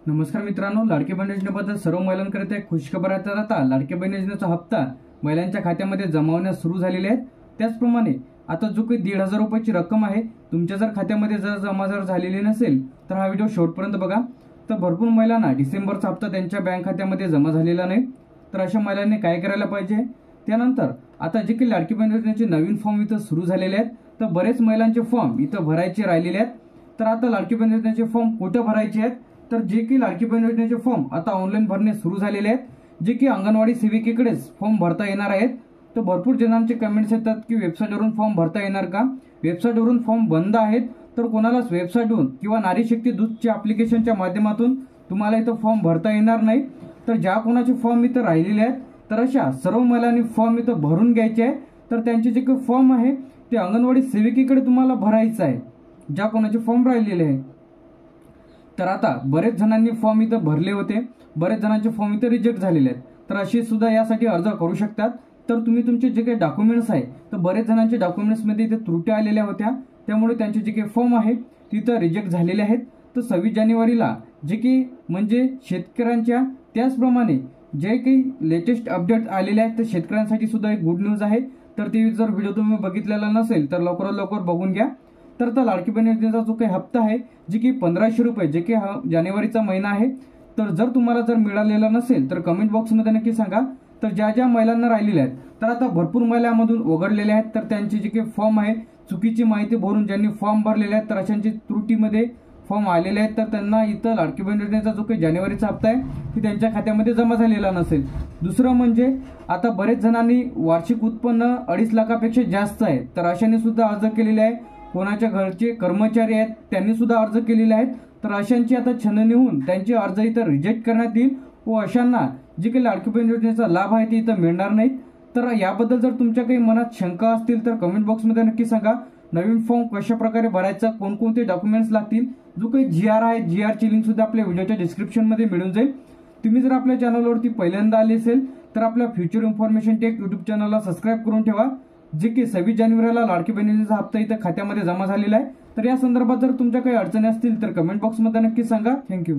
नमस्कार मित्रांनो, लाडकी बहीण योजनेबद्दल सर्व महिलांकरिता एक खुशखबर आहे। तर आता लाडकी बहीण योजनेचा हप्ता महिलांच्या खात्यामध्ये जमा होण्यास सुरू झालेले आहेत। त्याचप्रमाणे आता जो काही 1,500 रुपयाची रक्कम आहे तुमच्या जर खात्यामध्ये जमा झालेली नसेल तर हा व्हिडिओ शेवटपर्यंत बघा। तर भरपूर महिलांना डिसेंबरचा हप्ता त्यांच्या बँक खात्यामध्ये जमा झालेला नाही, तर अशा महिलांनी काय करायला पाहिजे। त्यानंतर आता जे काही लाडकी बहीण योजनेचे नवीन फॉर्म इथं सुरू झालेले आहेत, तर बरेच महिलांचे फॉर्म इथं भरायचे राहिलेले आहेत। तर आता लाडकी बहीण योजनेचे फॉर्म कुठे भरायचे आहेत, तर जे की लाडकी बहीण योजनेचे फॉर्म आता ऑनलाईन भरणे सुरू झालेले आहेत, जे की अंगणवाडी सेविकेकडेच फॉर्म भरता येणार आहेत। तर भरपूर जणांचे कमेंट्स येतात की वेबसाईटवरून फॉर्म भरता येणार का, वेबसाईटवरून फॉर्म बंद आहेत। तर कोणालाच वेबसाईटवरून किंवा नारी शक्ती दूतच्या ॲप्लिकेशनच्या माध्यमातून तुम्हाला इथं फॉर्म भरता येणार नाही। तर ज्या कोणाचे फॉर्म इथं राहिलेले आहेत तर अशा सर्व महिलांनी फॉर्म इथं भरून घ्यायचे आहे। तर त्यांचे जे काही फॉर्म आहे ते अंगणवाडी सेविकेकडे तुम्हाला भरायचं आहे, ज्या कोणाचे फॉर्म राहिलेले आहे। तर आता बरेच जणांनी फॉर्म इथं भरले होते, बरेच जणांचे फॉर्म इथं रिजेक्ट झालेले आहेत, तर अशी सुद्धा यासाठी अर्ज करू शकतात। तर तुम्ही तुमचे जे काही डॉक्युमेंट्स आहे, तर बरेच जणांचे डॉक्युमेंट्समध्ये इथे त्रुटी आलेल्या होत्या, त्यामुळे त्यांचे जे काही फॉर्म आहे तिथं रिजेक्ट झालेले आहेत। तर 26 जानेवारीला जे की म्हणजे शेतकऱ्यांच्या त्याचप्रमाणे जे काही लेटेस्ट अपडेट आलेले आहेत तर शेतकऱ्यांसाठी सुद्धा एक गुड न्यूज आहे। तर ते जर व्हिडिओ तुम्ही बघितलेला नसेल तर लवकरात लवकर बघून घ्या। तर आता लाडकी बहीण योजनेचा जो काही हप्ता आहे जे की 1500 रुपये जे की हा जानेवारीचा महिना आहे, तर जर तुम्हाला जर मिळालेला नसेल तर कमेंट बॉक्समध्ये नक्की सांगा। तर ज्या ज्या महिलांना राहिलेल्या आहेत तर आता भरपूर महिलांमधून वगळलेल्या आहेत, तर त्यांचे जे काही फॉर्म आहे चुकीची माहिती भरून ज्यांनी फॉर्म भरलेले आहेत तर अशांची त्रुटीमध्ये फॉर्म आलेले आहेत, तर त्यांना इथं लाडकी बहीण योजनेचा जो काही जानेवारीचा हप्ता आहे ती त्यांच्या खात्यामध्ये जमा झालेला नसेल। दुसरं म्हणजे आता बरेच जणांनी वार्षिक उत्पन्न 2.5 लाखापेक्षा जास्त आहे, तर अशांनी सुद्धा अर्ज केलेले आहे। कोणाच्या घरचे कर्मचारी आहेत त्यांनी सुद्धा अर्ज केलेले आहेत, तर अशांची आता छाननी होऊन त्यांचे अर्ज इथं रिजेक्ट करण्यात येईल व अशांना जे काही लाडकी बहीण योजनेचा लाभ आहे ते इथं मिळणार नाही। तर याबद्दल जर तुमच्या काही मनात शंका असतील तर कमेंट बॉक्समध्ये नक्की सांगा। नवीन फॉर्म कशा प्रकारे भरायचा, कोणकोणते डॉक्युमेंट्स लागतील, जो काही GR आहे GRची लिंक सुद्धा आपल्या व्हिडिओच्या डिस्क्रिप्शनमध्ये मिळून जाईल। तुम्ही जर आपल्या चॅनलवरती पहिल्यांदा आले असेल तर आपल्या फ्युचर इन्फॉर्मेशन टेक यूट्यूब चॅनलला सबस्क्राईब करून ठेवा, जे की 26 जानेवारीला लाडकी बहीण योजनेचा हप्ता इथं खात्यामध्ये जमा झालेला आहे। तर या संदर्भात जर तुमच्या काही अडचणी असतील तर कमेंट बॉक्समध्ये नक्की सांगा। थँक्यू।